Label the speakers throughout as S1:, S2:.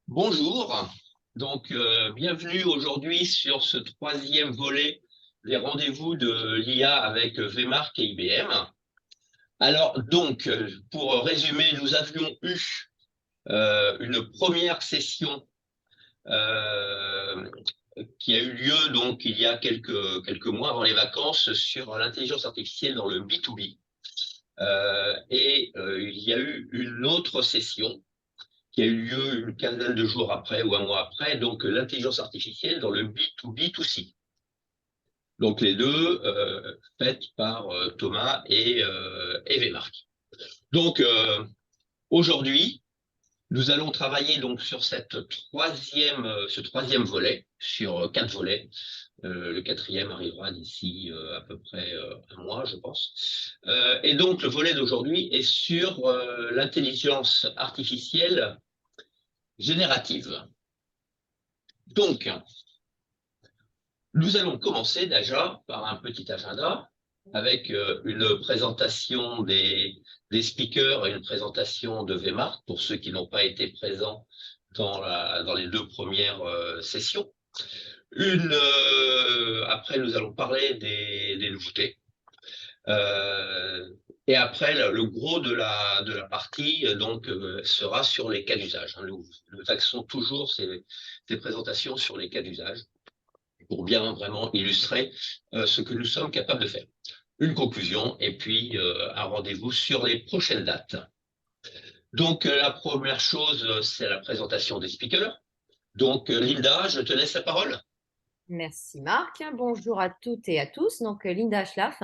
S1: Bonjour, bienvenue aujourd'hui sur ce troisième volet des rendez-vous de l'IA avec VMark et IBM. Pour résumer, nous avions eu une première session euh, qui a eu lieu donc il y a quelques mois avant les vacances sur l'intelligence artificielle dans le B2B. Il y a eu une autre session qui a eu lieu une quinzaine de jours après ou un mois après, donc l'intelligence artificielle dans le B2B2C. Donc les deux faites par Thomas et Vémark. Donc aujourd'hui, nous allons travailler donc sur ce troisième volet, sur quatre volets. Le quatrième arrivera d'ici à peu près un mois, je pense. Et donc le volet d'aujourd'hui est sur l'intelligence artificielle générative. Donc, nous allons commencer déjà par un petit agenda avec une présentation des speakers et une présentation de VMark pour ceux qui n'ont pas été présents dans les deux premières sessions. Après, nous allons parler des nouveautés. Et après, le gros de la partie sera sur les cas d'usage. Nous axons toujours ces présentations sur les cas d'usage pour bien vraiment illustrer ce que nous sommes capables de faire. Une conclusion et puis un rendez-vous sur les prochaines dates. Donc la première chose, c'est la présentation des speakers. Donc Linda, je te laisse la parole.
S2: Merci Marc. Bonjour à toutes et à tous. Linda Schlaff.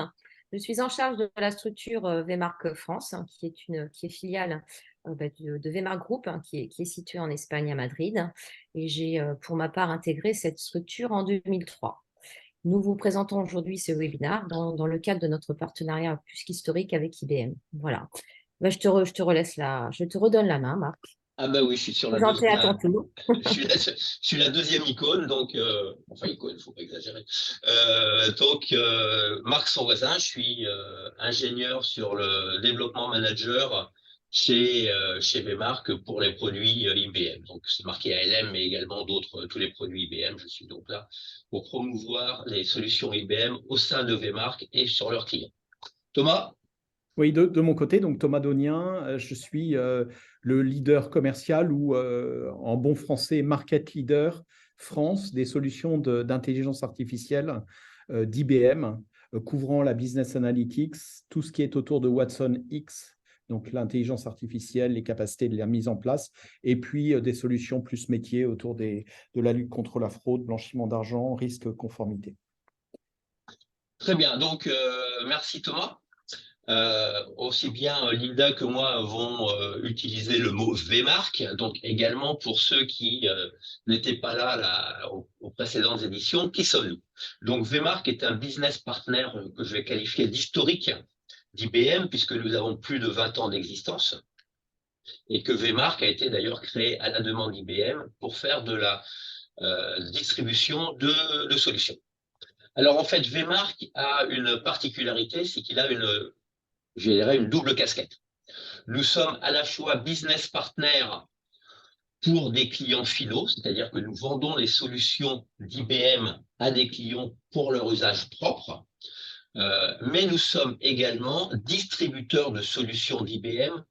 S2: Je suis en charge de la structure VMark France, qui est filiale de VMark Group, qui est située en Espagne à Madrid. Et j'ai pour ma part intégré cette structure en 2003. Nous vous présentons aujourd'hui ce webinaire dans le cadre de notre partenariat plus qu'historique avec IBM. Voilà. Je te redonne la main, Marc.
S1: Ah bah oui, je suis sur
S2: Présenté à ton tour.
S1: je suis la deuxième icône, donc enfin icône, faut pas exagérer. Marc son voisin, je suis ingénieur sur le développement manager chez VMark pour les produits IBM. Donc c'est marqué ALM, mais également tous les produits IBM. Je suis donc là pour promouvoir les solutions IBM au sein de VMark et sur leurs clients. Thomas?
S3: Oui, de mon côté, donc Thomas Donien, je suis le leader commercial ou en bon français, market leader France des solutions d'intelligence artificielle d'IBM, couvrant la business analytics, tout ce qui est autour de Watson X, donc l'intelligence artificielle, les capacités de la mise en place, et puis des solutions plus métiers autour de la lutte contre la fraude, blanchiment d'argent, risque, conformité.
S1: Très bien, donc merci Thomas. Aussi bien Linda que moi avons utilisé le mot VMark, donc également pour ceux qui n'étaient pas là aux précédentes éditions, qui sommes-nous? Donc VMark est un business partner que je vais qualifier d'historique d'IBM, puisque nous avons plus de 20 ans d'existence, et que VMark a été d'ailleurs créé à la demande d'IBM pour faire de la distribution de solutions. Alors en fait, VMark a une particularité, c'est qu'il a une double casquette. Nous sommes à la fois business partner pour des clients finaux, c'est-à-dire que nous vendons les solutions d'IBM à des clients pour leur usage propre, mais nous sommes également distributeurs de solutions d'IBM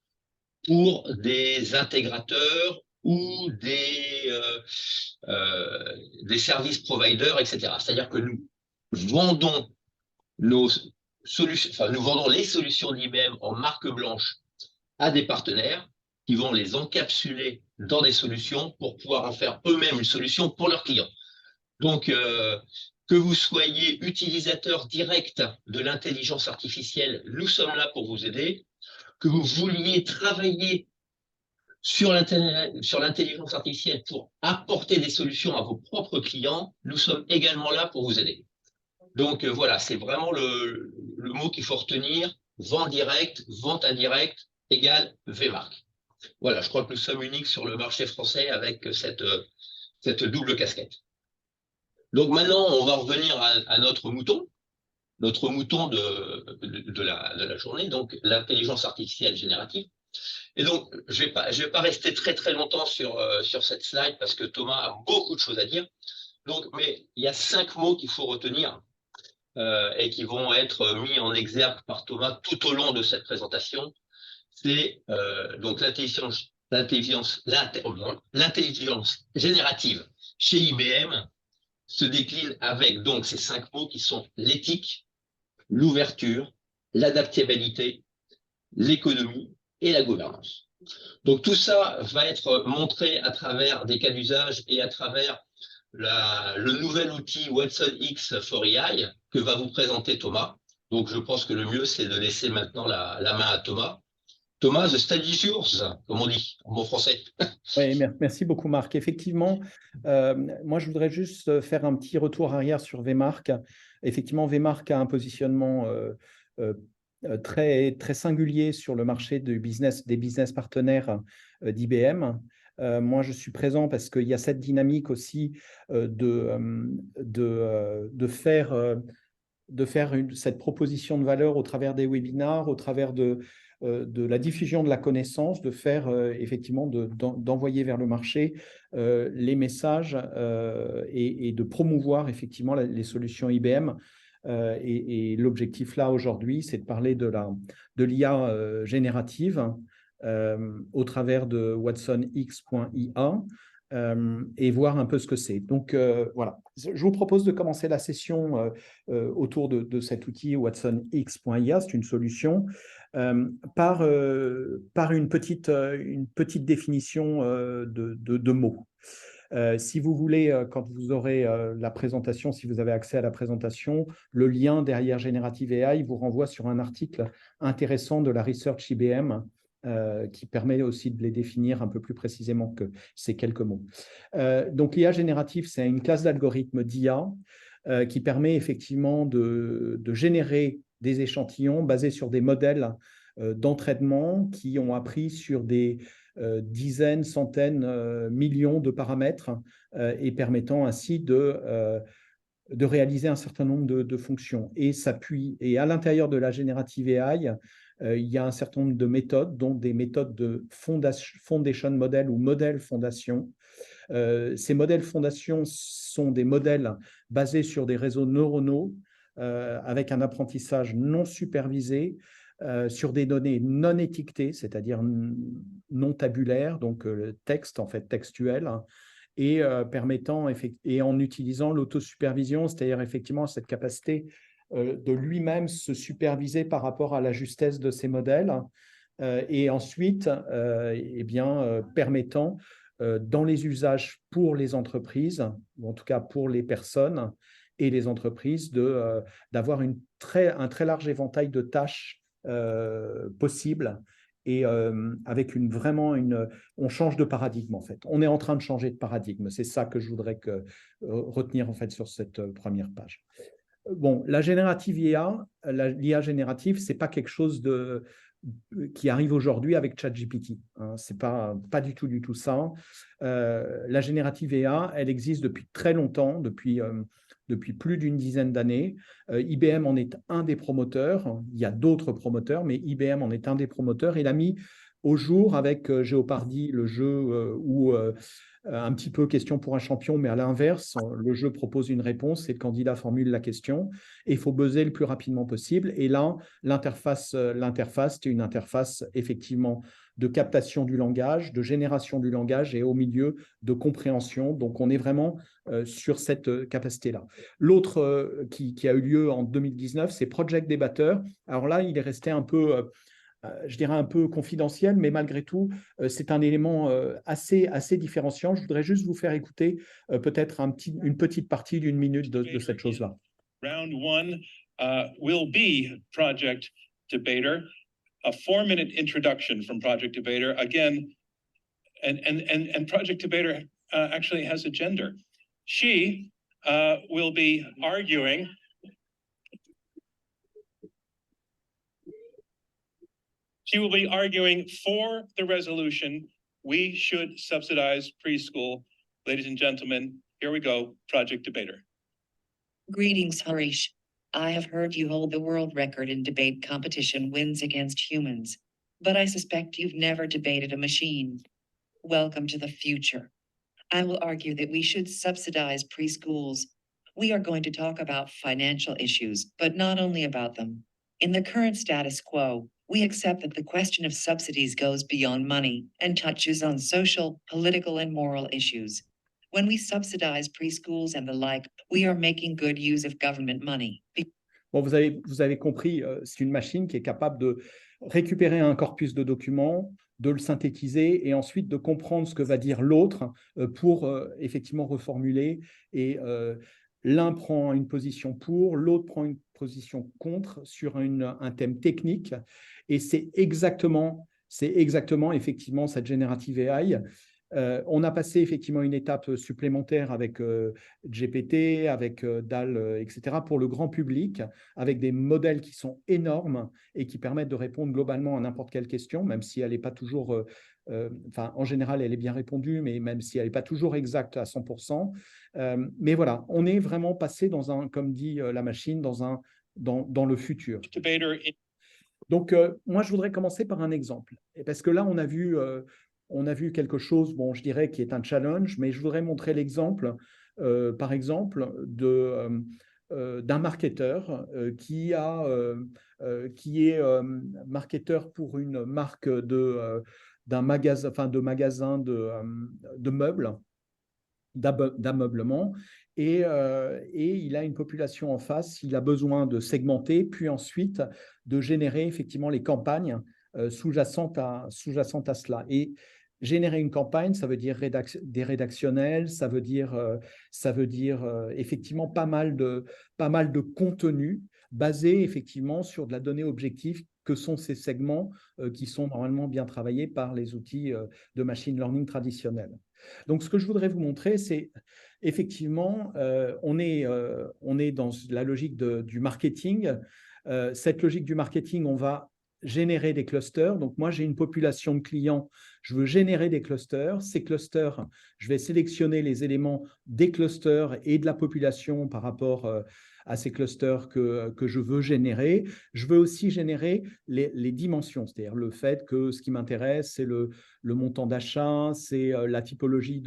S1: pour des intégrateurs ou des services providers, etc. C'est-à-dire que nous vendons nous vendons les solutions d'IBM en marque blanche à des partenaires qui vont les encapsuler dans des solutions pour pouvoir en faire eux-mêmes une solution pour leurs clients. Donc, que vous soyez utilisateur direct de l'intelligence artificielle, nous sommes là pour vous aider. Que vous vouliez travailler sur l'intelligence artificielle pour apporter des solutions à vos propres clients, nous sommes également là pour vous aider. Donc voilà, c'est vraiment le mot qu'il faut retenir. Vente directe, vente indirecte égale VMark. Voilà, je crois que nous sommes uniques sur le marché français avec cette double casquette. Donc maintenant, on va revenir à notre mouton de la journée, donc l'intelligence artificielle générative. Et donc, je vais pas rester très très longtemps sur cette slide parce que Thomas a beaucoup de choses à dire. Donc, mais il y a 5 mots qu'il faut retenir et qui vont être mis en exergue par Thomas tout au long de cette présentation. C'est donc l'intelligence générative chez IBM se décline avec donc ces 5 mots qui sont l'éthique, l'ouverture, l'adaptabilité, l'économie et la gouvernance. Donc tout ça va être montré à travers des cas d'usage et à travers le nouvel outil Watson X for AI que va vous présenter Thomas. Donc je pense que le mieux, c'est de laisser maintenant la main à Thomas. Thomas, the stage is yours, comme on dit en bon français.
S3: Oui, merci beaucoup, Marc. Effectivement, moi, je voudrais juste faire un petit retour arrière sur VMark. Effectivement, VMark a un positionnement très, très singulier sur le marché des business partenaires d'IBM. Moi, je suis présent parce qu'il y a cette dynamique aussi de faire cette proposition de valeur au travers des webinars, au travers de la diffusion de la connaissance, de faire effectivement, d'envoyer vers le marché les messages et de promouvoir effectivement les solutions IBM. Et l'objectif là aujourd'hui, c'est de parler de l'IA générative au travers de watsonx.ia. Et voir un peu ce que c'est. Donc, voilà. Je vous propose de commencer la session autour de cet outil watsonx.ia. C'est une solution par une petite définition de mots. Si vous voulez, quand vous aurez la présentation, si vous avez accès à la présentation, le lien derrière Generative AI vous renvoie sur un article intéressant de la Research IBM qui permet aussi de les définir un peu plus précisément que ces quelques mots. Donc, l'IA générative, c'est une classe d'algorithmes d'IA qui permet effectivement de générer des échantillons basés sur des modèles d'entraînement qui ont appris sur des dizaines, centaines, millions de paramètres et permettant ainsi de réaliser un certain nombre de fonctions. Et à l'intérieur de la générative AI, il y a un certain nombre de méthodes, dont des méthodes de foundation model ou modèle fondation. Ces modèles fondation sont des modèles basés sur des réseaux neuronaux avec un apprentissage non supervisé, sur des données non étiquetées, c'est-à-dire non tabulaires, donc texte en fait textuel, et permettant et en utilisant l'autosupervision, c'est-à-dire effectivement cette capacité de lui-même se superviser par rapport à la justesse de ces modèles, et ensuite permettant dans les usages pour les entreprises, ou en tout cas pour les personnes et les entreprises, d'avoir un très large éventail de tâches possibles. Et avec on change de paradigme en fait. On est en train de changer de paradigme. C'est ça que je voudrais retenir en fait sur cette première page. Bon, la générative IA, l'IA générative, c'est pas quelque chose qui arrive aujourd'hui avec ChatGPT. Hein, c'est pas du tout ça. La générative IA, elle existe depuis très longtemps, depuis plus d'une dizaine d'années. IBM en est un des promoteurs. Il y a d'autres promoteurs, mais IBM en est un des promoteurs. Il a mis au jour avec Jeopardy, le jeu où un petit peu question pour un champion, mais à l'inverse, le jeu propose une réponse et le candidat formule la question et il faut buzzer le plus rapidement possible. Et là, l'interface, c'est une interface effectivement de captation du langage, de génération du langage et au milieu de compréhension. Donc, on est vraiment sur cette capacité-là. L'autre qui a eu lieu en 2019, c'est Project Debater. Alors là, il est resté un peu je dirais un peu confidentiel, mais malgré tout, c'est un élément assez différenciant. Je voudrais juste vous faire écouter peut-être une petite partie d'une minute de cette chose-là.
S4: Round one will be Project Debater, a 4-minute introduction from Project Debater. Again, and Project Debater actually has a gender. She will be arguing. She will be arguing for the resolution, we should subsidize preschool. Ladies and gentlemen, here we go, Project Debater.
S5: Greetings, Harish. I have heard you hold the world record in debate competition wins against humans. but I suspect you've never debated a machine. Welcome to the future. I will argue that we should subsidize preschools. We are going to talk about financial issues, but not only about them. In the current status quo, we accept that the question of subsidies goes beyond money and touches on social, political, and moral issues. When we subsidize preschools and the like, we are making good use of government money.
S3: Bon, vous avez compris, c'est une machine qui est capable de récupérer un corpus de documents, de le synthétiser et ensuite de comprendre ce que va dire l'autre pour effectivement reformuler. Et l'un prend une position pour, l'autre prend une position contre sur un thème technique. Et c'est exactement effectivement cette Generative AI. On a passé effectivement une étape supplémentaire avec GPT, avec DAL, etc. pour le grand public, avec des modèles qui sont énormes et qui permettent de répondre globalement à n'importe quelle question, même si elle n'est pas toujours, en général, elle est bien répondue, mais même si elle n'est pas toujours exacte à 100%. Mais voilà, on est vraiment passé comme dit la machine, dans le futur. Donc, moi, je voudrais commencer par un exemple. Parce que là, on a vu quelque chose, bon, je dirais, qui est un challenge, mais je voudrais montrer l'exemple, par exemple, d'un marketeur qui est marketeur pour une marque d'un magasin, de meubles, d'ameublement. Et il a une population en face, il a besoin de segmenter, puis ensuite de générer effectivement les campagnes sous-jacentes à cela. Et générer une campagne, ça veut dire des rédactionnels, ça veut dire effectivement pas mal de contenu basé effectivement sur de la donnée objective que sont ces segments qui sont normalement bien travaillés par les outils de machine learning traditionnels. Donc, ce que je voudrais vous montrer, c'est effectivement, on est dans la logique du marketing. Cette logique du marketing, on va générer des clusters. Donc, moi, j'ai une population de clients, je veux générer des clusters. Ces clusters, je vais sélectionner les éléments des clusters et de la population par rapport à ces clusters que je veux générer. Je veux aussi générer les dimensions, c'est-à-dire le fait que ce qui m'intéresse, c'est le montant d'achat, c'est la typologie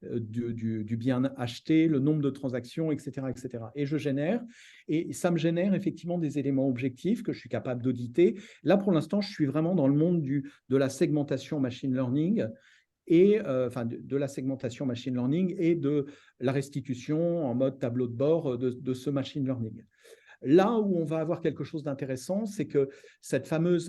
S3: du bien acheté, le nombre de transactions, etc., etc. Et je génère, et ça me génère effectivement des éléments objectifs que je suis capable d'auditer. Là, pour l'instant, je suis vraiment dans le monde de la segmentation machine learning, et de la segmentation machine learning et de la restitution en mode tableau de bord de ce machine learning. Là où on va avoir quelque chose d'intéressant, c'est que ce fameux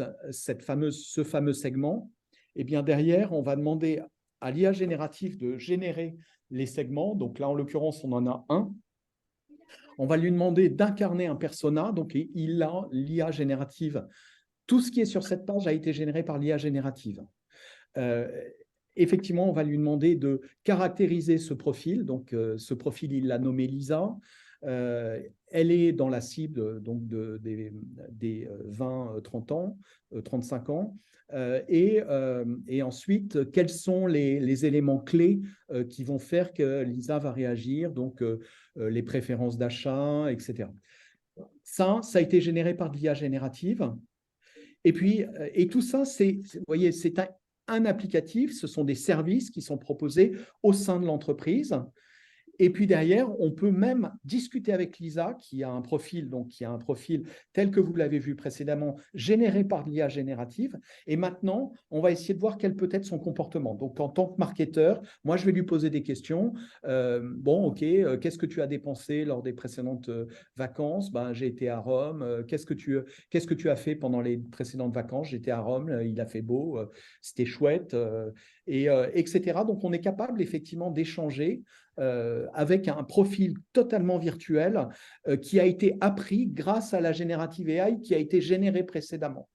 S3: segment, eh bien derrière, on va demander à l'IA générative de générer les segments. Donc là, en l'occurrence, on en a un. On va lui demander d'incarner un persona. Donc, il a l'IA générative. Tout ce qui est sur cette page a été généré par l'IA générative. Effectivement, on va lui demander de caractériser ce profil. Donc, ce profil, il l'a nommé Lisa. Elle est dans la cible donc des 20-30 ans, 35 ans. Et ensuite, quels sont les éléments clés qui vont faire que Lisa va réagir, donc les préférences d'achat, etc. Ça a été généré par l'IA générative. Et puis, et tout ça, vous voyez, c'est un applicatif, ce sont des services qui sont proposés au sein de l'entreprise. Et puis derrière, on peut même discuter avec Lisa, qui a un profil tel que vous l'avez vu précédemment, généré par l'IA générative. Et maintenant, on va essayer de voir quel peut être son comportement. Donc, en tant que marketeur, moi, je vais lui poser des questions. Bon, OK, qu'est-ce que tu as dépensé lors des précédentes vacances? J'ai été à Rome. Qu'est-ce que tu as fait pendant les précédentes vacances? J'étais à Rome, il a fait beau, c'était chouette, etc. Donc, on est capable effectivement d'échanger avec un profil totalement virtuel qui a été appris grâce à la Generative AI qui a été générée précédemment.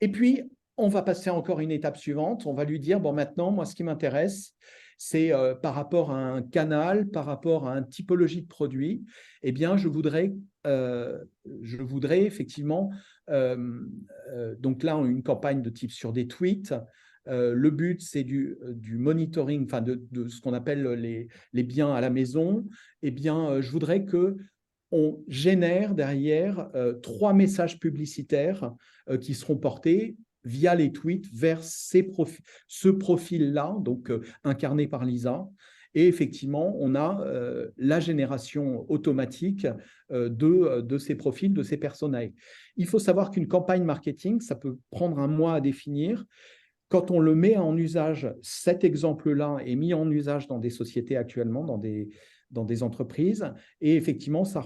S3: Et puis, on va passer encore une étape suivante. On va lui dire, bon, maintenant, moi, ce qui m'intéresse, c'est par rapport à un canal, par rapport à une typologie de produit, eh bien, je voudrais effectivement, donc là, une campagne de type sur des tweets. Le but, c'est du monitoring, de ce qu'on appelle les biens à la maison. Eh bien, je voudrais qu'on génère derrière 3 messages publicitaires qui seront portés via les tweets vers ce profil-là, donc incarné par Lisa. Et effectivement, on a la génération automatique de ces profils, de ces personas. Il faut savoir qu'une campagne marketing, ça peut prendre un mois à définir. Quand on le met en usage, cet exemple-là est mis en usage dans des sociétés actuellement, dans des entreprises, et effectivement, ça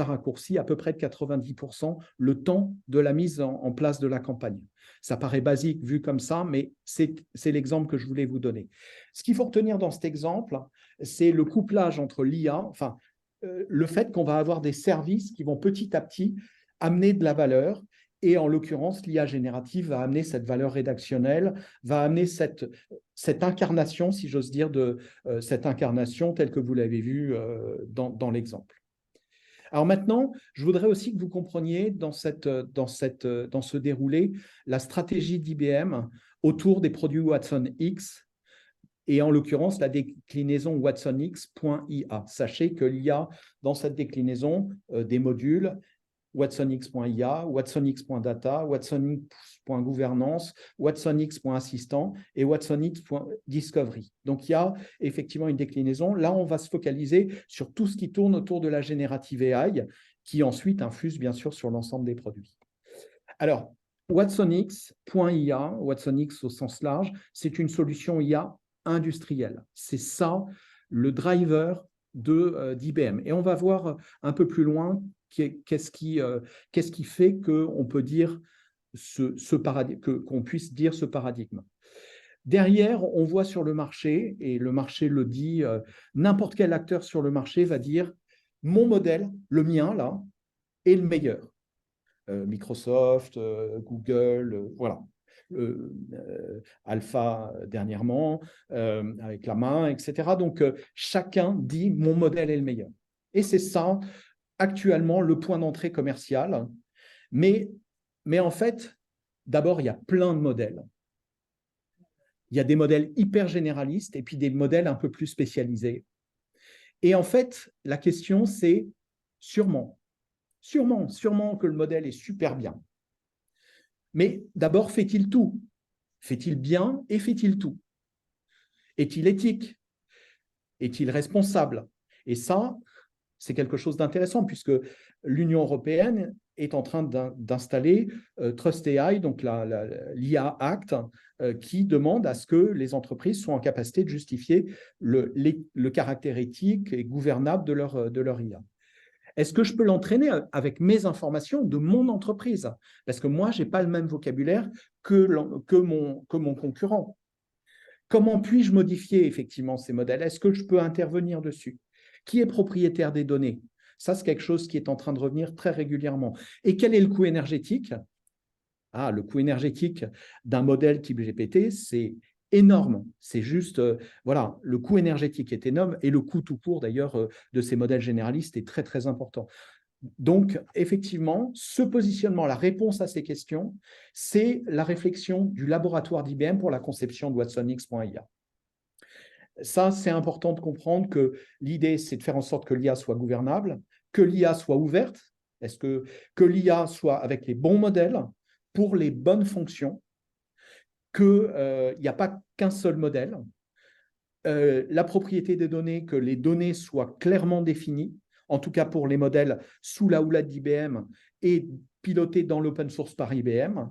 S3: raccourcit à peu près de 90% le temps de la mise en place de la campagne. Ça paraît basique vu comme ça, mais c'est l'exemple que je voulais vous donner. Ce qu'il faut retenir dans cet exemple, c'est le couplage entre l'IA, enfin, le fait qu'on va avoir des services qui vont petit à petit amener de la valeur. Et en l'occurrence, l'IA générative va amener cette valeur rédactionnelle, va amener cette incarnation, si j'ose dire, de cette incarnation telle que vous l'avez vu dans l'exemple. Alors maintenant, je voudrais aussi que vous compreniez dans ce déroulé la stratégie d'IBM autour des produits Watson X, et en l'occurrence la déclinaison watsonx.ia. Sachez qu'il y a dans cette déclinaison des modules watsonx.ia, watsonx.data, watsonx.gouvernance, watsonx.assistant et watsonx.discovery. Donc, il y a effectivement une déclinaison. Là, on va se focaliser sur tout ce qui tourne autour de la générative AI, qui ensuite infuse bien sûr sur l'ensemble des produits. Alors, watsonx.ia, watsonx au sens large, c'est une solution IA industrielle. C'est ça le driver d'IBM. Et on va voir un peu plus loin qu'est-ce qui fait qu'on peut dire qu'on puisse dire ce paradigme. Derrière, on voit sur le marché, et le marché le dit, n'importe quel acteur sur le marché va dire « mon modèle, le mien, là, est le meilleur ». Microsoft, Google, voilà. Alpha dernièrement, avec la main, etc. Donc, chacun dit « mon modèle est le meilleur ». Et c'est ça, actuellement, le point d'entrée commercial. Mais en fait, d'abord, il y a plein de modèles. Il y a des modèles hyper généralistes et puis des modèles un peu plus spécialisés. Et en fait, la question, c'est sûrement que le modèle est super bien. Mais d'abord, fait-il tout? Fait-il bien et fait-il tout? Est-il éthique? Est-il responsable? Et ça, c'est quelque chose d'intéressant puisque l'Union européenne est en train d'installer TrustAI, donc l'IA Act, qui demande à ce que les entreprises soient en capacité de justifier le caractère éthique et gouvernable de leur IA. Est-ce que je peux l'entraîner avec mes informations de mon entreprise? Parce que moi, je n'ai pas le même vocabulaire que mon concurrent. Comment puis-je modifier effectivement ces modèles? Est-ce que je peux intervenir dessus? Qui est propriétaire des données? Ça, c'est quelque chose qui est en train de revenir très régulièrement. Et quel est le coût énergétique? Le coût énergétique d'un modèle type GPT, c'est énorme. C'est juste, voilà, le coût énergétique est énorme et le coût tout court, d'ailleurs, de ces modèles généralistes est très, très important. Donc, effectivement, ce positionnement, la réponse à ces questions, c'est la réflexion du laboratoire d'IBM pour la conception de watsonx.ia. Ça, c'est important de comprendre que l'idée, c'est de faire en sorte que l'IA soit gouvernable, que l'IA soit ouverte, que l'IA soit avec les bons modèles pour les bonnes fonctions, qu'il n'y a pas qu'un seul modèle, la propriété des données, que les données soient clairement définies, en tout cas pour les modèles sous la houlette d'IBM et pilotés dans l'open source par IBM,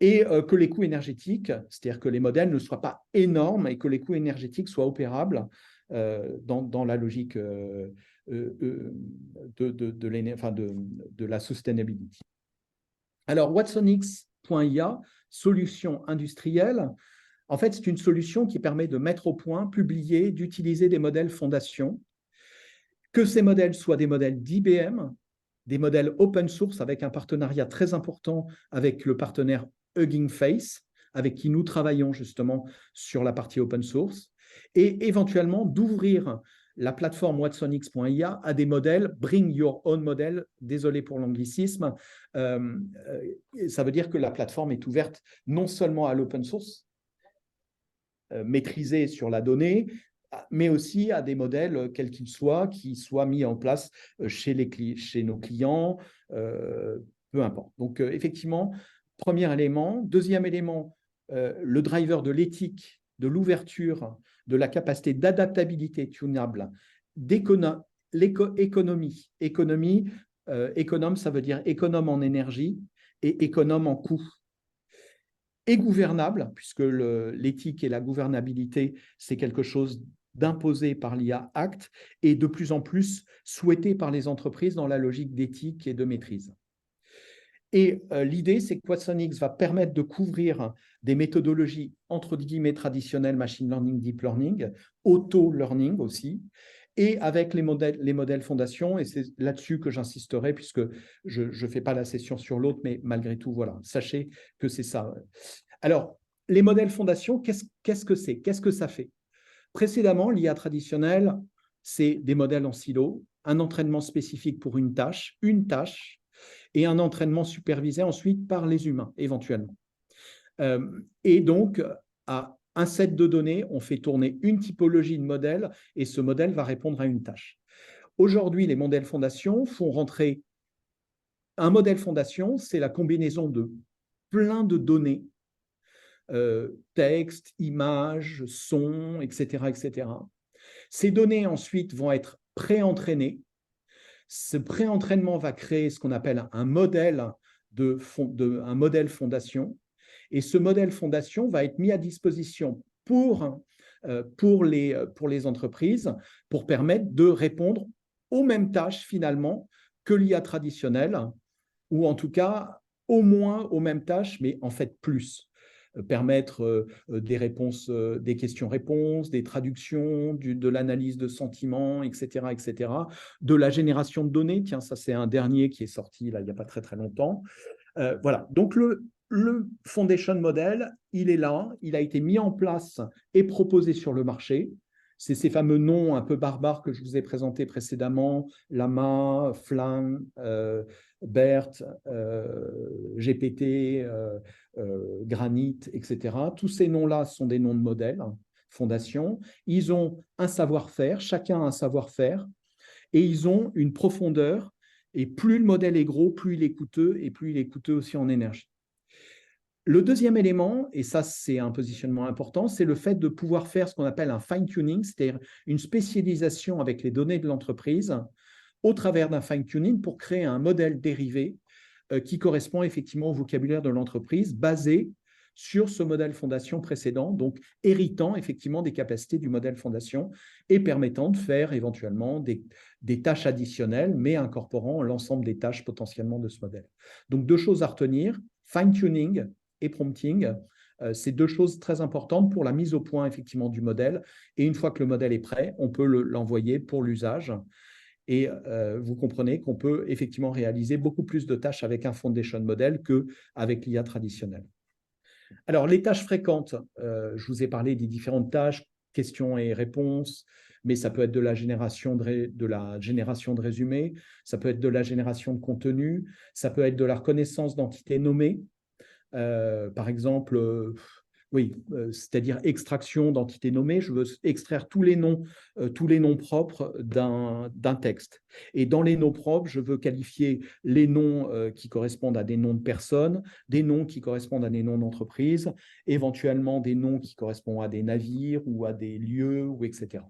S3: et que les coûts énergétiques, c'est-à-dire que les modèles ne soient pas énormes et que les coûts énergétiques soient opérables dans la logique de la sustainability. Alors, watsonx.ia, solution industrielle, en fait, c'est une solution qui permet de mettre au point, publier, d'utiliser des modèles fondation, que ces modèles soient des modèles d'IBM, des modèles open source avec un partenariat très important avec le partenaire Hugging Face, avec qui nous travaillons justement sur la partie open source, et éventuellement d'ouvrir la plateforme watsonx.ia à des modèles, bring your own model, désolé pour l'anglicisme, ça veut dire que la plateforme est ouverte non seulement à l'open source, maîtrisé sur la donnée, mais aussi à des modèles, quels qu'ils soient, qui soient mis en place chez nos clients, peu importe. Donc, effectivement, Premier élément. Deuxième élément, le driver de l'éthique, de l'ouverture, de la capacité d'adaptabilité tunable, l'économie. Économe, ça veut dire économe en énergie et économe en coût. Et gouvernable, puisque l'éthique et la gouvernabilité, c'est quelque chose d'imposé par l'IA Act et de plus en plus souhaité par les entreprises dans la logique d'éthique et de maîtrise. Et l'idée, c'est que Watsonix va permettre de couvrir des méthodologies entre guillemets traditionnelles, machine learning, deep learning, auto-learning aussi, et avec les modèles fondations, et c'est là-dessus que j'insisterai, puisque je ne fais pas la session sur l'autre, mais malgré tout, voilà, sachez que c'est ça. Alors, les modèles fondations, qu'est-ce que c'est? Qu'est-ce que ça fait? Précédemment, l'IA traditionnelle, c'est des modèles en silo, un entraînement spécifique pour une tâche, et un entraînement supervisé ensuite par les humains, éventuellement. Et donc, à un set de données, on fait tourner une typologie de modèle et ce modèle va répondre à une tâche. Aujourd'hui, les modèles fondations font rentrer… Un modèle fondation, c'est la combinaison de plein de données, texte, images, sons, etc., etc. Ces données ensuite vont être pré-entraînées. Ce pré-entraînement va créer ce qu'on appelle un modèle fondation. Et ce modèle fondation va être mis à disposition pour les entreprises pour permettre de répondre aux mêmes tâches finalement que l'IA traditionnelle, ou en tout cas au moins aux mêmes tâches, mais en fait plus. Permettre des réponses, des questions-réponses, des traductions, de l'analyse de sentiments, etc., etc., de la génération de données. Tiens, ça c'est un dernier qui est sorti là, il n'y a pas très très longtemps. Voilà, donc le Foundation Model, il est là, il a été mis en place et proposé sur le marché. C'est ces fameux noms un peu barbares que je vous ai présentés précédemment, Llama, Flan, BERT, GPT, Granite, etc. Tous ces noms-là sont des noms de modèles, fondation. Ils ont un savoir-faire, chacun a un savoir-faire, et ils ont une profondeur. Et plus le modèle est gros, plus il est coûteux, et plus il est coûteux aussi en énergie. Le deuxième élément, et ça c'est un positionnement important, c'est le fait de pouvoir faire ce qu'on appelle un fine-tuning, c'est-à-dire une spécialisation avec les données de l'entreprise au travers d'un fine-tuning pour créer un modèle dérivé qui correspond effectivement au vocabulaire de l'entreprise basé sur ce modèle fondation précédent, donc héritant effectivement des capacités du modèle fondation et permettant de faire éventuellement des tâches additionnelles, mais incorporant l'ensemble des tâches potentiellement de ce modèle. Donc, deux choses à retenir, fine-tuning et prompting, c'est deux choses très importantes pour la mise au point effectivement du modèle. Et une fois que le modèle est prêt, on peut l'envoyer pour l'usage. Et vous comprenez qu'on peut effectivement réaliser beaucoup plus de tâches avec un foundation model qu'avec l'IA traditionnelle. Alors, les tâches fréquentes, je vous ai parlé des différentes tâches, questions et réponses, mais ça peut être de la génération de résumés, ça peut être de la génération de contenu, ça peut être de la reconnaissance d'entités nommées. Par exemple, c'est-à-dire extraction d'entités nommées, je veux extraire tous les noms propres d'un texte. Et dans les noms propres, je veux qualifier les noms qui correspondent à des noms de personnes, des noms qui correspondent à des noms d'entreprises, éventuellement des noms qui correspondent à des navires ou à des lieux, ou etc.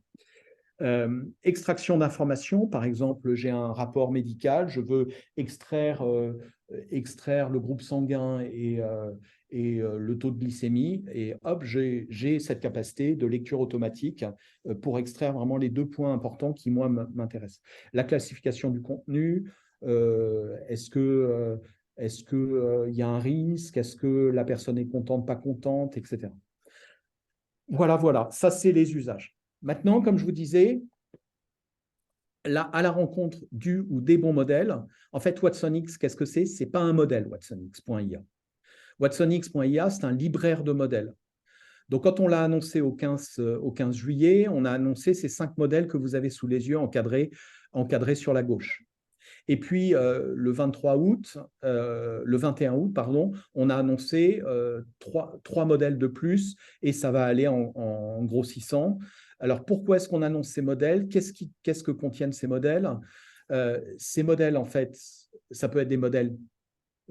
S3: Extraction d'informations, par exemple, j'ai un rapport médical, je veux extraire le groupe sanguin et le taux de glycémie, et hop, j'ai cette capacité de lecture automatique pour extraire vraiment les deux points importants qui, moi, m'intéressent. La classification du contenu, est-ce qu'il y a un risque, est-ce que la personne est contente, pas contente, etc. Voilà, ça c'est les usages. Maintenant, comme je vous disais, là, à la rencontre du ou des bons modèles, en fait, Watsonix, qu'est-ce que c'est? Ce n'est pas un modèle, Watsonix.ia. Watsonix.ia, c'est un libraire de modèles. Donc, quand on l'a annoncé au 15 juillet, on a annoncé ces 5 modèles que vous avez sous les yeux encadrés sur la gauche. Et puis, le 21 août, on a annoncé 3 modèles de plus et ça va aller en grossissant. Alors, pourquoi est-ce qu'on annonce ces modèles? Qu'est-ce que contiennent ces modèles? Ces modèles, en fait, ça peut être des modèles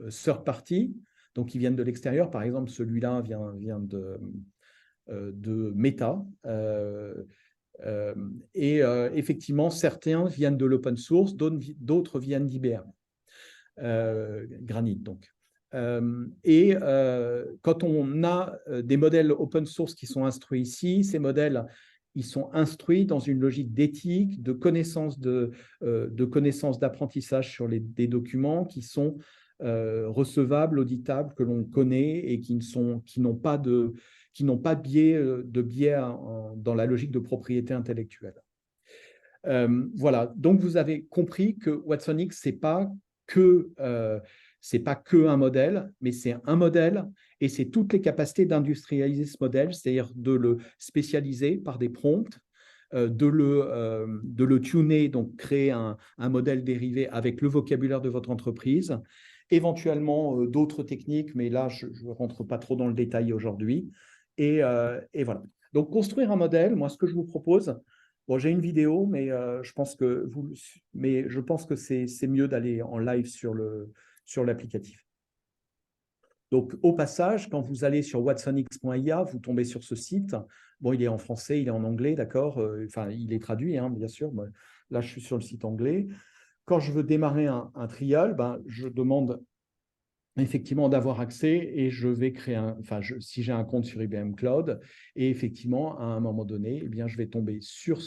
S3: third party, donc ils viennent de l'extérieur. Par exemple, celui-là vient de Meta. Effectivement, certains viennent de l'open source, d'autres viennent d'IBM, Granit donc. Quand on a des modèles open source qui sont instruits ici, ces modèles, ils sont instruits dans une logique d'éthique, de connaissance d'apprentissage sur des documents qui sont recevables, auditables, que l'on connaît et qui n'ont pas de biais dans la logique de propriété intellectuelle. Voilà, donc vous avez compris que Watsonix, ce n'est pas que un modèle, mais c'est un modèle et c'est toutes les capacités d'industrialiser ce modèle, c'est-à-dire de le spécialiser par des prompts, de le tuner, donc créer un modèle dérivé avec le vocabulaire de votre entreprise, éventuellement d'autres techniques, mais là, je ne rentre pas trop dans le détail aujourd'hui. Et voilà. Donc, construire un modèle, moi, ce que je vous propose, bon, j'ai une vidéo, mais je pense que c'est mieux d'aller en live sur l'applicatif. Donc, au passage, quand vous allez sur watsonix.ia, vous tombez sur ce site. Bon, il est en français, il est en anglais, d'accord. Enfin, il est traduit, hein, bien sûr. Là, je suis sur le site anglais. Quand je veux démarrer un trial, je demande effectivement d'avoir accès et je vais créer si j'ai un compte sur IBM Cloud, et effectivement, à un moment donné, eh bien, je vais tomber sur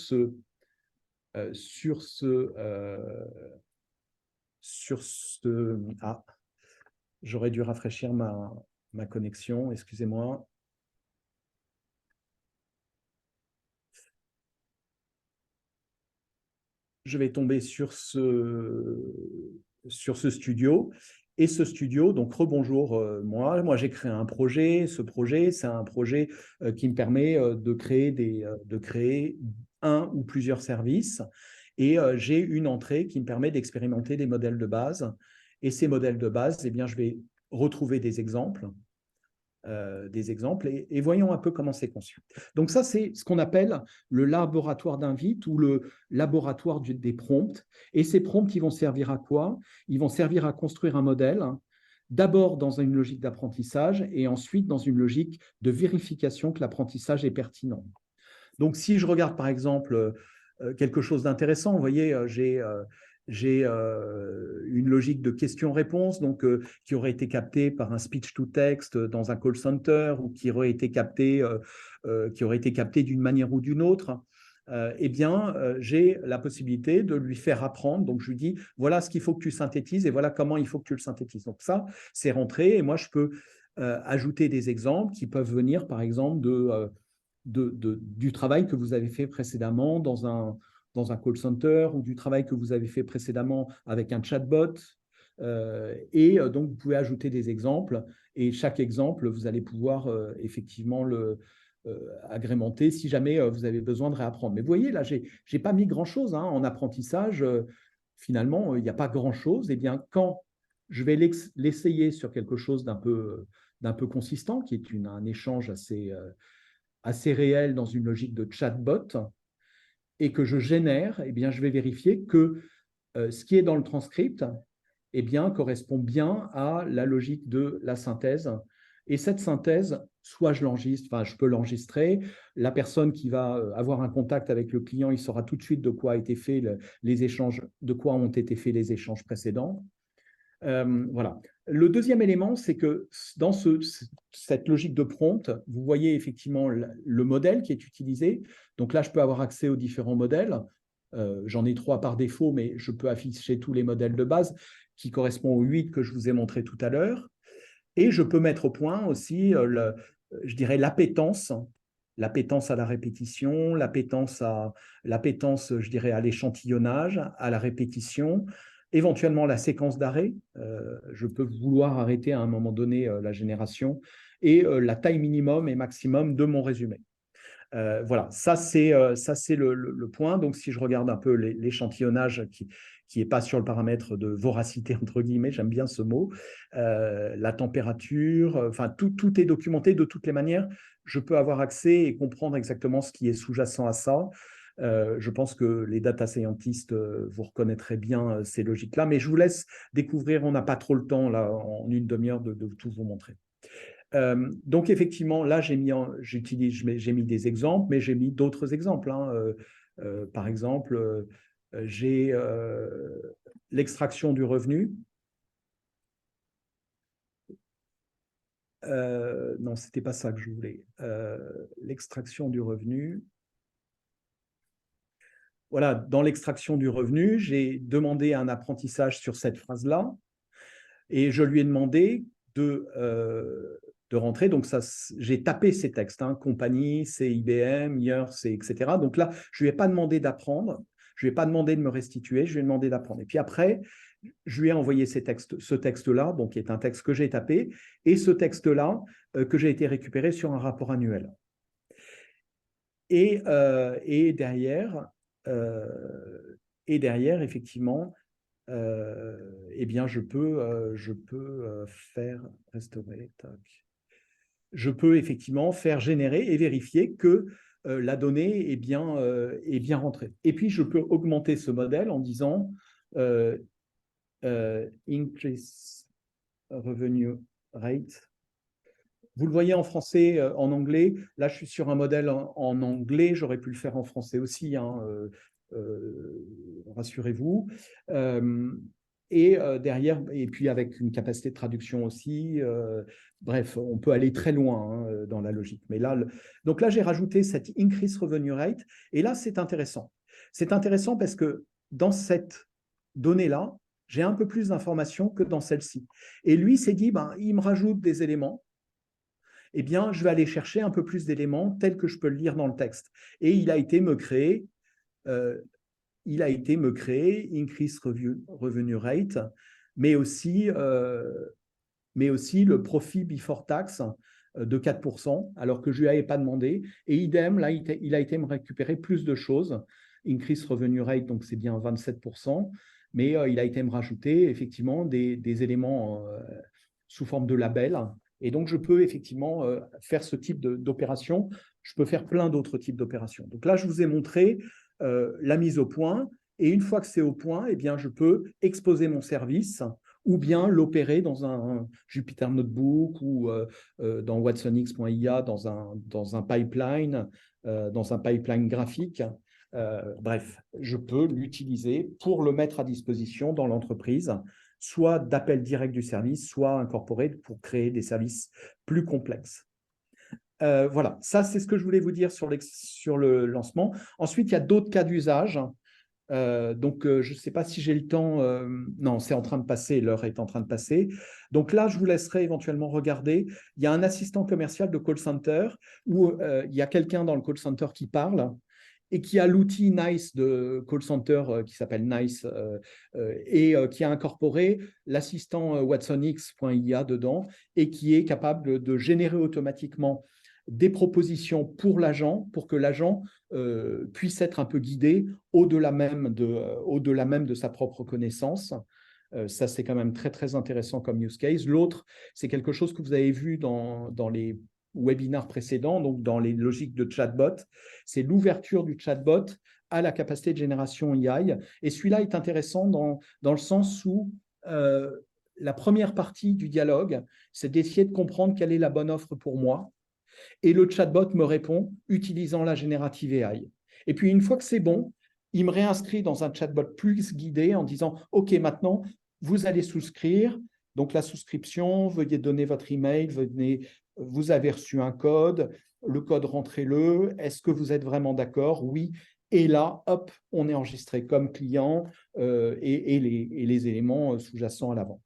S3: j'aurais dû rafraîchir ma connexion, excusez-moi. Je vais tomber sur ce studio. Et ce studio, donc rebonjour, moi j'ai créé un projet. Ce projet, c'est un projet qui me permet de créer un ou plusieurs services. Et j'ai une entrée qui me permet d'expérimenter des modèles de base. Et ces modèles de base, eh bien, je vais retrouver des exemples. Et voyons un peu comment c'est conçu. Donc ça, c'est ce qu'on appelle le laboratoire d'invite ou le laboratoire des prompts. Et ces prompts, ils vont servir à quoi? Ils vont servir à construire un modèle, d'abord dans une logique d'apprentissage et ensuite dans une logique de vérification que l'apprentissage est pertinent. Donc si je regarde par exemple quelque chose d'intéressant, vous voyez, j'ai une logique de question-réponse qui aurait été captée par un speech-to-text dans un call center ou qui aurait été captée d'une manière ou d'une autre. Eh bien, j'ai la possibilité de lui faire apprendre. Donc, je lui dis, voilà ce qu'il faut que tu synthétises et voilà comment il faut que tu le synthétises. Donc, ça, c'est rentré et moi, je peux ajouter des exemples qui peuvent venir, par exemple, du travail que vous avez fait précédemment dans un call center ou du travail que vous avez fait précédemment avec un chatbot. Donc, vous pouvez ajouter des exemples et chaque exemple, vous allez pouvoir effectivement le agrémenter si jamais vous avez besoin de réapprendre. Mais vous voyez, là, je n'ai pas mis grand-chose en apprentissage. Finalement, il n'y a pas grand-chose. Eh bien, quand je vais l'essayer sur quelque chose d'un peu consistant, qui est un échange assez réel dans une logique de chatbot, et que je génère, eh bien, je vais vérifier que ce qui est dans le transcript eh bien, correspond bien à la logique de la synthèse. Et cette synthèse, soit je peux l'enregistrer, la personne qui va avoir un contact avec le client, il saura tout de suite de quoi ont été faits les échanges précédents. Voilà. Le deuxième élément, c'est que dans cette logique de prompt, vous voyez effectivement le modèle qui est utilisé. Donc là, je peux avoir accès aux différents modèles. J'en ai 3 par défaut, mais je peux afficher tous les modèles de base qui correspondent aux 8 que je vous ai montrés tout à l'heure. Et je peux mettre au point aussi, je dirais, l'appétence à la répétition, l'appétence, je dirais, à l'échantillonnage, à la répétition, éventuellement la séquence d'arrêt. Je peux vouloir arrêter à un moment donné la génération et la taille minimum et maximum de mon résumé. Voilà, ça c'est le point. Donc, si je regarde un peu l'échantillonnage qui n'est pas sur le paramètre de voracité, entre guillemets, j'aime bien ce mot, la température, enfin, tout est documenté de toutes les manières. Je peux avoir accès et comprendre exactement ce qui est sous-jacent à ça. Je pense que les data scientists, vous reconnaîtrez bien ces logiques-là, mais je vous laisse découvrir, on n'a pas trop le temps là, en une demi-heure de tout vous montrer. Donc effectivement, là, j'ai mis des exemples, mais j'ai mis d'autres exemples. Hein. Par exemple, j'ai l'extraction du revenu. Non, ce n'était pas ça que je voulais. L'extraction du revenu. Voilà, dans l'extraction du revenu, j'ai demandé un apprentissage sur cette phrase-là et je lui ai demandé de rentrer. Donc, j'ai tapé ces textes, hein, compagnie, c'est IBM, Year, c'est etc. Donc là, je ne lui ai pas demandé d'apprendre, je ne lui ai pas demandé de me restituer, je lui ai demandé d'apprendre. Et puis après, je lui ai envoyé ce texte-là, donc qui est un texte que j'ai tapé, et ce texte-là que j'ai été récupéré sur un rapport annuel. Et derrière, effectivement, eh bien, je peux faire restaurer. Tac. Je peux effectivement faire générer et vérifier que la donnée est bien rentrée. Et puis, je peux augmenter ce modèle en disant increase revenue rate. Vous le voyez en français, en anglais. Là, je suis sur un modèle en anglais. J'aurais pu le faire en français aussi, hein, rassurez-vous. Et derrière, et puis avec une capacité de traduction aussi. Bref, on peut aller très loin hein, dans la logique. Mais là, donc là, j'ai rajouté cette increase revenue rate. Et là, c'est intéressant. C'est intéressant parce que dans cette donnée-là, j'ai un peu plus d'informations que dans celle-ci. Et lui s'est dit, ben, il me rajoute des éléments. Eh bien, je vais aller chercher un peu plus d'éléments tels que je peux le lire dans le texte. Et il a été me créer increase revenue rate, mais aussi le profit before tax de 4%, alors que je ne lui avais pas demandé. Et idem, là, il a été me récupérer plus de choses. Increase revenue rate, donc c'est bien 27%, mais il a été me rajouter effectivement des éléments sous forme de label. Et donc, je peux effectivement faire ce type d'opération. Je peux faire plein d'autres types d'opérations. Donc là, je vous ai montré la mise au point. Et une fois que c'est au point, eh bien, je peux exposer mon service ou bien l'opérer dans un Jupyter Notebook ou dans watsonx.ia, dans un pipeline graphique. Bref, je peux l'utiliser pour le mettre à disposition dans l'entreprise, soit d'appel direct du service, soit incorporé pour créer des services plus complexes. Voilà, ça c'est ce que je voulais vous dire sur le lancement. Ensuite, il y a d'autres cas d'usage. Donc, je ne sais pas si j'ai le temps. Non, c'est en train de passer, l'heure est en train de passer. Donc là, je vous laisserai éventuellement regarder. Il y a un assistant commercial de call center où il y a quelqu'un dans le call center qui parle et qui a l'outil NICE de call center qui s'appelle NICE et qui a incorporé l'assistant watsonx.ia dedans et qui est capable de générer automatiquement des propositions pour l'agent, pour que l'agent puisse être un peu guidé au-delà même de sa propre connaissance. Ça, c'est quand même très, très intéressant comme use case. L'autre, c'est quelque chose que vous avez vu dans les webinaires précédents, donc dans les logiques de chatbot, c'est l'ouverture du chatbot à la capacité de génération AI. Et celui-là est intéressant dans le sens où la première partie du dialogue, c'est d'essayer de comprendre quelle est la bonne offre pour moi. Et le chatbot me répond utilisant la générative AI. Et puis, une fois que c'est bon, il me réinscrit dans un chatbot plus guidé en disant « Ok, maintenant, vous allez souscrire. Donc, la souscription, veuillez donner votre email, vous avez reçu un code, le code, rentrez-le. Est-ce que vous êtes vraiment d'accord? Oui. » Et là, hop, on est enregistré comme client et les éléments sous-jacents à la vente.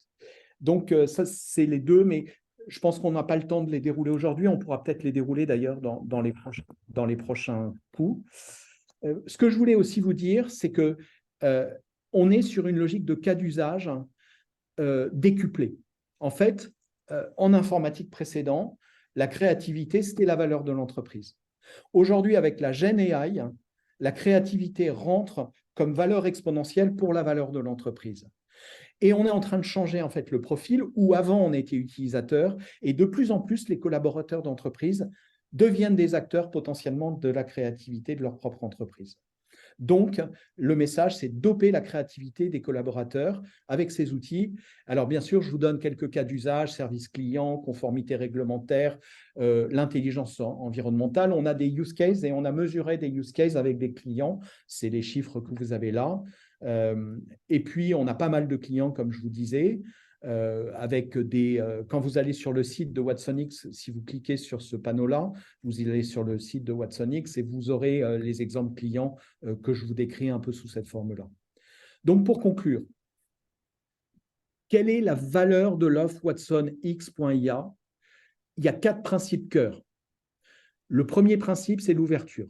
S3: Donc, ça, c'est les deux, mais je pense qu'on n'a pas le temps de les dérouler aujourd'hui. On pourra peut-être les dérouler d'ailleurs dans les prochains coups. Ce que je voulais aussi vous dire, c'est que on est sur une logique de cas d'usage décuplée. En fait, en informatique précédent, la créativité, c'était la valeur de l'entreprise. Aujourd'hui, avec la Gen AI, la créativité rentre comme valeur exponentielle pour la valeur de l'entreprise. Et on est en train de changer en fait le profil où avant on était utilisateur et de plus en plus les collaborateurs d'entreprise deviennent des acteurs potentiellement de la créativité de leur propre entreprise. Donc, le message, c'est doper la créativité des collaborateurs avec ces outils. Alors, bien sûr, je vous donne quelques cas d'usage, service client, conformité réglementaire, l'intelligence environnementale. On a des use cases et on a mesuré des use cases avec des clients. C'est les chiffres que vous avez là. Et puis, on a pas mal de clients, comme je vous disais. Avec quand vous allez sur le site de Watsonix, si vous cliquez sur ce panneau-là, vous allez sur le site de Watsonix et vous aurez les exemples clients que je vous décris un peu sous cette forme-là. Donc, pour conclure, quelle est la valeur de l'offre WatsonX.ia? Il y a 4 principes cœurs. Le premier principe, c'est l'ouverture.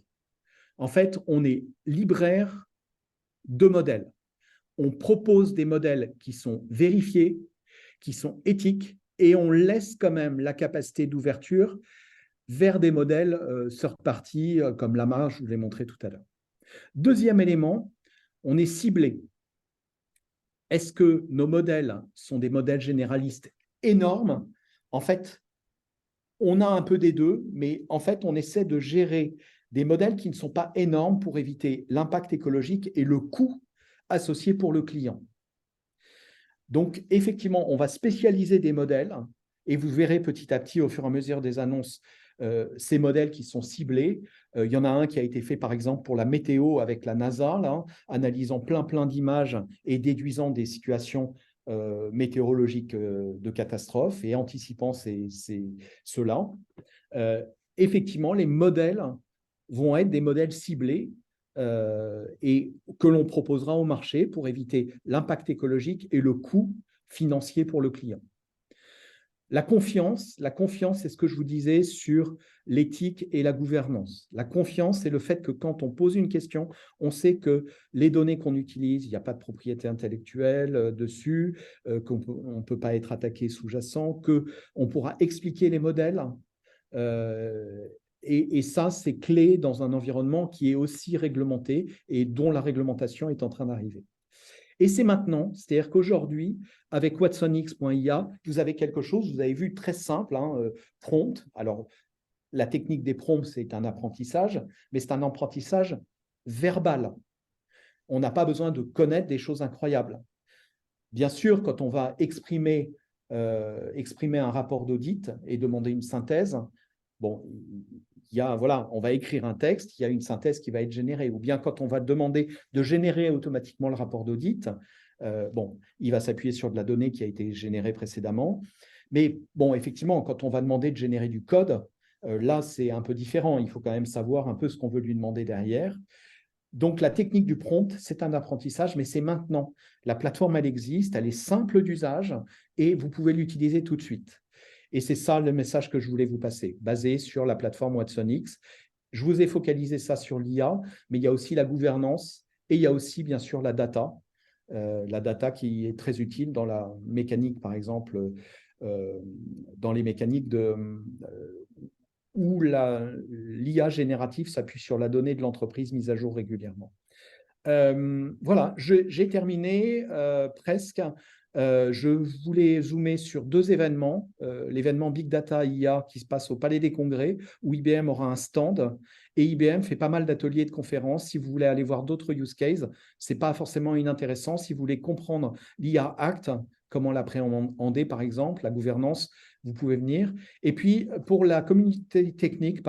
S3: En fait, on est libraire de modèles. On propose des modèles qui sont vérifiés, qui sont éthiques, et on laisse quand même la capacité d'ouverture vers des modèles third-party comme Llama, je vous l'ai montré tout à l'heure. Deuxième élément, on est ciblé. Est-ce que nos modèles sont des modèles généralistes énormes? En fait, on a un peu des deux, mais en fait, on essaie de gérer des modèles qui ne sont pas énormes pour éviter l'impact écologique et le coût associé pour le client. Donc, effectivement, on va spécialiser des modèles et vous verrez petit à petit, au fur et à mesure des annonces, ces modèles qui sont ciblés. Il y en a un qui a été fait, par exemple, pour la météo avec la NASA, là, analysant plein d'images et déduisant des situations météorologiques de catastrophe et anticipant cela. Effectivement, les modèles vont être des modèles ciblés et que l'on proposera au marché pour éviter l'impact écologique et le coût financier pour le client. La confiance, c'est ce que je vous disais sur l'éthique et la gouvernance. La confiance, c'est le fait que quand on pose une question, on sait que les données qu'on utilise, il n'y a pas de propriété intellectuelle dessus, qu'on ne peut pas être attaqué sous-jacent, qu'on pourra expliquer les modèles. Et ça, c'est clé dans un environnement qui est aussi réglementé et dont la réglementation est en train d'arriver. Et c'est maintenant, c'est-à-dire qu'aujourd'hui, avec watsonx.ia, vous avez quelque chose, vous avez vu, très simple, prompt. Alors, la technique des prompts, c'est un apprentissage, mais c'est un apprentissage verbal. On n'a pas besoin de connaître des choses incroyables. Bien sûr, quand on va exprimer un rapport d'audit et demander une synthèse, bon, voilà, on va écrire un texte, il y a une synthèse qui va être générée. Ou bien quand on va demander de générer automatiquement le rapport d'audit, il va s'appuyer sur de la donnée qui a été générée précédemment. Mais bon, effectivement, quand on va demander de générer du code, là, c'est un peu différent. Il faut quand même savoir un peu ce qu'on veut lui demander derrière. Donc, la technique du prompt, c'est un apprentissage, mais c'est maintenant. La plateforme, elle existe, elle est simple d'usage et vous pouvez l'utiliser tout de suite. Et c'est ça le message que je voulais vous passer, basé sur la plateforme WatsonX. Je vous ai focalisé ça sur l'IA, mais il y a aussi la gouvernance et il y a aussi, bien sûr, la data qui est très utile dans la mécanique, par exemple, dans les mécaniques où l'IA générative s'appuie sur la donnée de l'entreprise mise à jour régulièrement. Voilà, j'ai terminé presque. Je voulais zoomer sur 2 événements. L'événement Big Data IA qui se passe au Palais des Congrès, où IBM aura un stand. Et IBM fait pas mal d'ateliers de conférences. Si vous voulez aller voir d'autres use cases, ce n'est pas forcément inintéressant. Si vous voulez comprendre l'IA Act, comment l'appréhender, par exemple, la gouvernance, vous pouvez venir. Et puis, pour la communauté technique,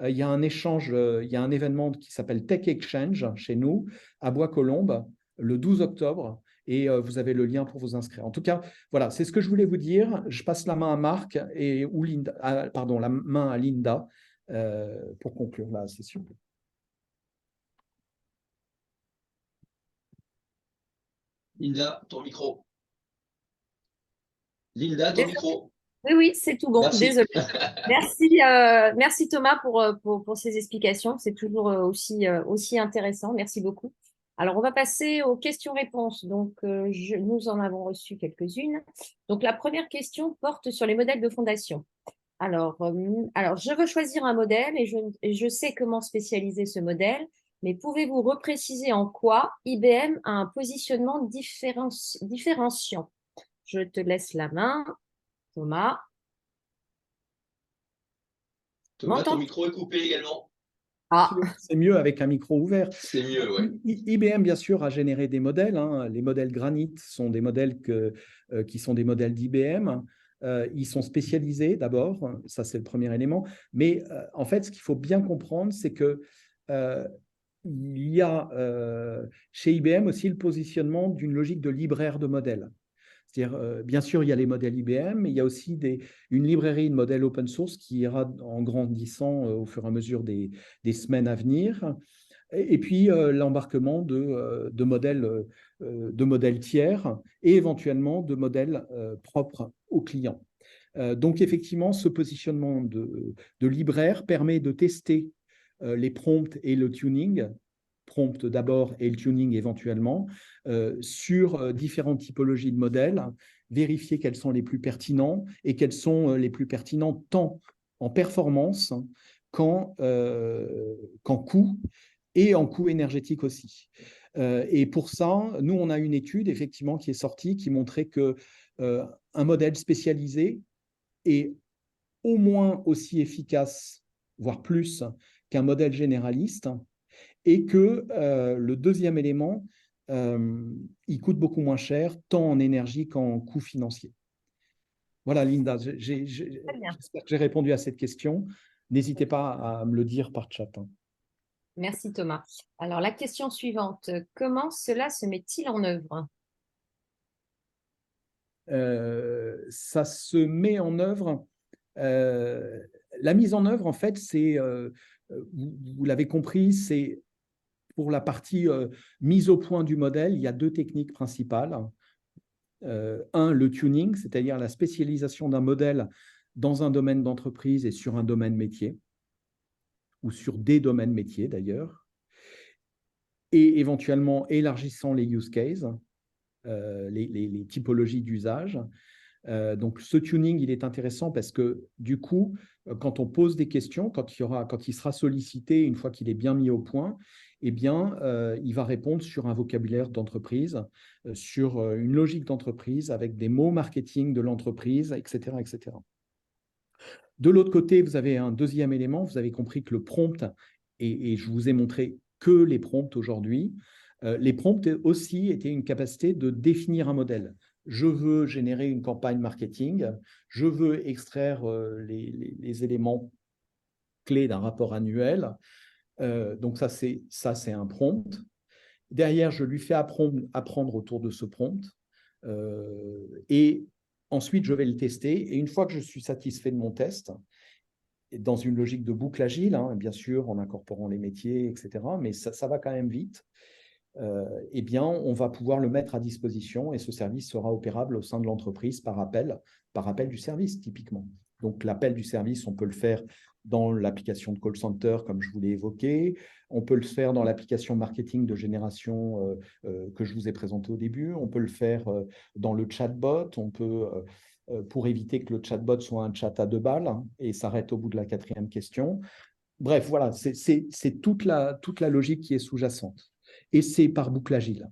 S3: il y a un échange, il y a un événement qui s'appelle Tech Exchange chez nous, à Bois-Colombes, le 12 octobre. Et vous avez le lien pour vous inscrire. En tout cas, voilà, c'est ce que je voulais vous dire. Je passe la main à Marc la main à Linda pour conclure la session.
S1: Linda, ton micro. Linda, ton micro.
S2: Oui, c'est tout bon.
S1: Merci.
S2: Désolée. Merci Thomas pour ces explications. C'est toujours aussi intéressant. Merci beaucoup. Alors, on va passer aux questions-réponses. Donc, nous en avons reçu quelques-unes. Donc, la première question porte sur les modèles de fondation. Alors, je veux choisir un modèle et je sais comment spécialiser ce modèle, mais pouvez-vous repréciser en quoi IBM a un positionnement différenciant? Je te laisse la main, Thomas.
S1: Thomas, ton micro est coupé également.
S2: Ah,
S3: C'est mieux avec un micro ouvert.
S1: C'est mieux, ouais.
S3: IBM, bien sûr, a généré des modèles. Hein. Les modèles Granite sont des modèles qui sont des modèles d'IBM. Ils sont spécialisés d'abord, ça c'est le premier élément. Mais en fait, ce qu'il faut bien comprendre, c'est que il y a chez IBM aussi le positionnement d'une logique de libraire de modèles. C'est-à-dire, bien sûr, il y a les modèles IBM, mais il y a aussi une librairie de modèles open source qui ira en grandissant au fur et à mesure des semaines à venir. Et puis, l'embarquement de modèles tiers et éventuellement de modèles propres aux clients. Donc, effectivement, ce positionnement de libraire permet de tester les prompts et le tuning, prompt d'abord et le tuning éventuellement, sur différentes typologies de modèles, vérifier quels sont les plus pertinents et quels sont les plus pertinents tant en performance qu'en coût et en coût énergétique aussi. Et pour ça, nous, on a une étude effectivement qui est sortie qui montrait que un modèle spécialisé est au moins aussi efficace, voire plus, qu'un modèle généraliste, et que le deuxième élément, il coûte beaucoup moins cher, tant en énergie qu'en coût financier. Voilà, Linda, j'espère que j'ai répondu à cette question. N'hésitez pas à me le dire par chat. Hein.
S2: merci Thomas. Alors, la question suivante, comment cela se met-il en œuvre?
S3: Ça se met en œuvre. La mise en œuvre, en fait, c'est, vous l'avez compris, c'est pour la partie mise au point du modèle, il y a deux techniques principales. Un, le tuning, c'est-à-dire la spécialisation d'un modèle dans un domaine d'entreprise et sur un domaine métier, ou sur des domaines métiers d'ailleurs, et éventuellement élargissant les use cases, les typologies d'usage. Donc, ce tuning, il est intéressant parce que du coup, quand on pose des questions, quand il sera sollicité, une fois qu'il est bien mis au point, eh bien, il va répondre sur un vocabulaire d'entreprise, sur une logique d'entreprise, avec des mots marketing de l'entreprise, etc., etc. De l'autre côté, vous avez un deuxième élément. Vous avez compris que le prompt, et je vous ai montré que les prompts aujourd'hui, les prompts aussi étaient une capacité de définir un modèle. Je veux générer une campagne marketing, je veux extraire les éléments clés d'un rapport annuel. Donc ça, c'est un prompt. Derrière, je lui fais apprendre autour de ce prompt. Et ensuite, je vais le tester. Et une fois que je suis satisfait de mon test, dans une logique de boucle agile, hein, bien sûr, en incorporant les métiers, etc., mais ça va quand même vite, eh bien, on va pouvoir le mettre à disposition et ce service sera opérable au sein de l'entreprise par appel du service, typiquement. Donc, l'appel du service, on peut le faire dans l'application de call center, comme je vous l'ai évoqué. On peut le faire dans l'application marketing de génération que je vous ai présentée au début. On peut le faire dans le chatbot. On peut, pour éviter que le chatbot soit un chat à 2 balles hein, et s'arrête au bout de la 4e question. Bref, voilà, c'est toute la logique qui est sous-jacente. Et c'est par boucle agile.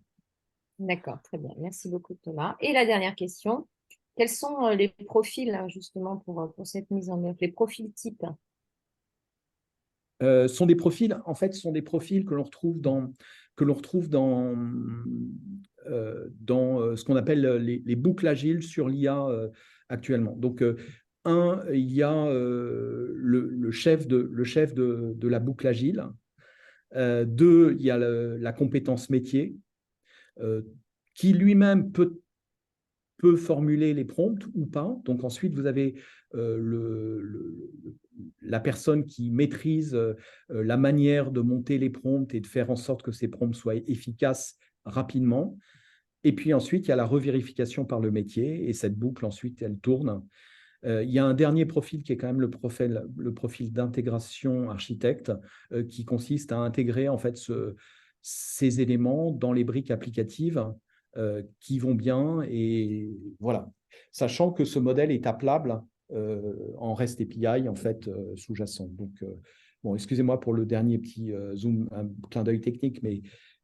S2: D'accord, très bien. Merci beaucoup Thomas. Et la dernière question, quels sont les profils justement pour cette mise en œuvre, les profils types?
S3: Sont des profils, en fait, sont des profils que l'on retrouve dans ce qu'on appelle les boucles agiles sur l'IA actuellement. Donc, il y a le chef de la boucle agile. Deux, il y a la compétence métier, qui lui-même peut formuler les prompts ou pas. Donc ensuite, vous avez la personne qui maîtrise la manière de monter les prompts et de faire en sorte que ces prompts soient efficaces rapidement. Et puis ensuite, il y a la revérification par le métier et cette boucle, ensuite, elle tourne. Il y a un dernier profil qui est quand même le profil d'intégration architecte qui consiste à intégrer en fait ces éléments dans les briques applicatives qui vont bien et voilà. Sachant que ce modèle est appelable en REST API en fait sous-jacent. Donc, bon, excusez-moi pour le dernier petit zoom, un clin d'œil technique, mais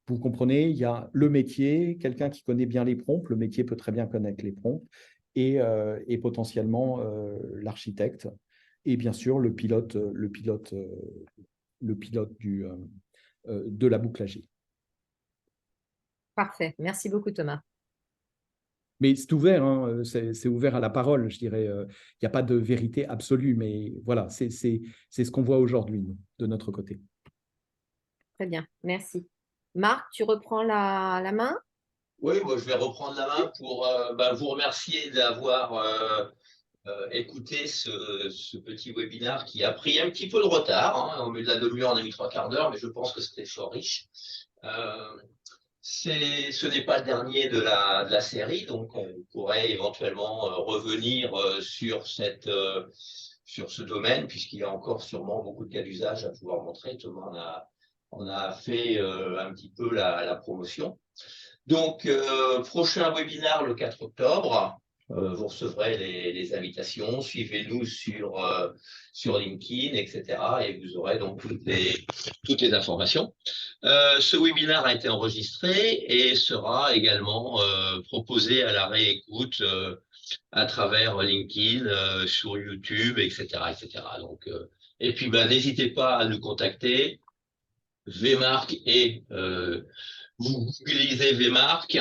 S3: vous comprenez, il y a le métier, quelqu'un qui connaît bien les prompts, le métier peut très bien connaître les prompts, et potentiellement l'architecte, et bien sûr le pilote le pilote de la boucle agile.
S2: Parfait. Merci beaucoup, Thomas.
S3: Mais c'est ouvert, hein, c'est ouvert à la parole, je dirais. Il n'y a pas de vérité absolue, mais voilà, c'est ce qu'on voit aujourd'hui, nous, de notre côté.
S2: Très bien. Merci. Marc, tu reprends la main?
S1: Oui, moi, je vais reprendre la main pour vous remercier d'avoir écouté ce petit webinaire qui a pris un petit peu de retard. Hein. Au milieu de la demi-heure, on a mis 3/4 d'heure, mais je pense que c'était fort riche. Ce n'est pas le dernier de la série, donc on pourrait éventuellement revenir sur ce domaine, puisqu'il y a encore sûrement beaucoup de cas d'usage à pouvoir montrer. Thomas, on a fait un petit peu la promotion. Donc, prochain webinaire le 4 octobre. Vous recevrez les invitations. Suivez-nous sur LinkedIn, etc. Et vous aurez donc toutes les informations. Ce webinaire a été enregistré et sera également proposé à la réécoute à travers LinkedIn, sur YouTube, etc., etc. Donc, et puis, n'hésitez pas à nous contacter. Vmark et vous utilisez Vmark,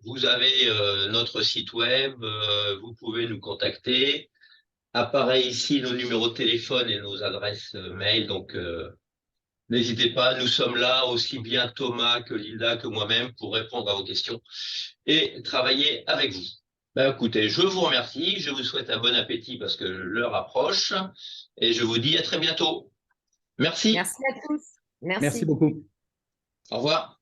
S1: vous avez notre site web, vous pouvez nous contacter. Apparaît ici nos numéros de téléphone et nos adresses mail, donc n'hésitez pas, nous sommes là, aussi bien Thomas que Linda que moi-même, pour répondre à vos questions et travailler avec vous. Écoutez, je vous remercie, je vous souhaite un bon appétit parce que l'heure approche et je vous dis à très bientôt. Merci.
S2: Merci à tous.
S3: Merci beaucoup.
S1: Au revoir.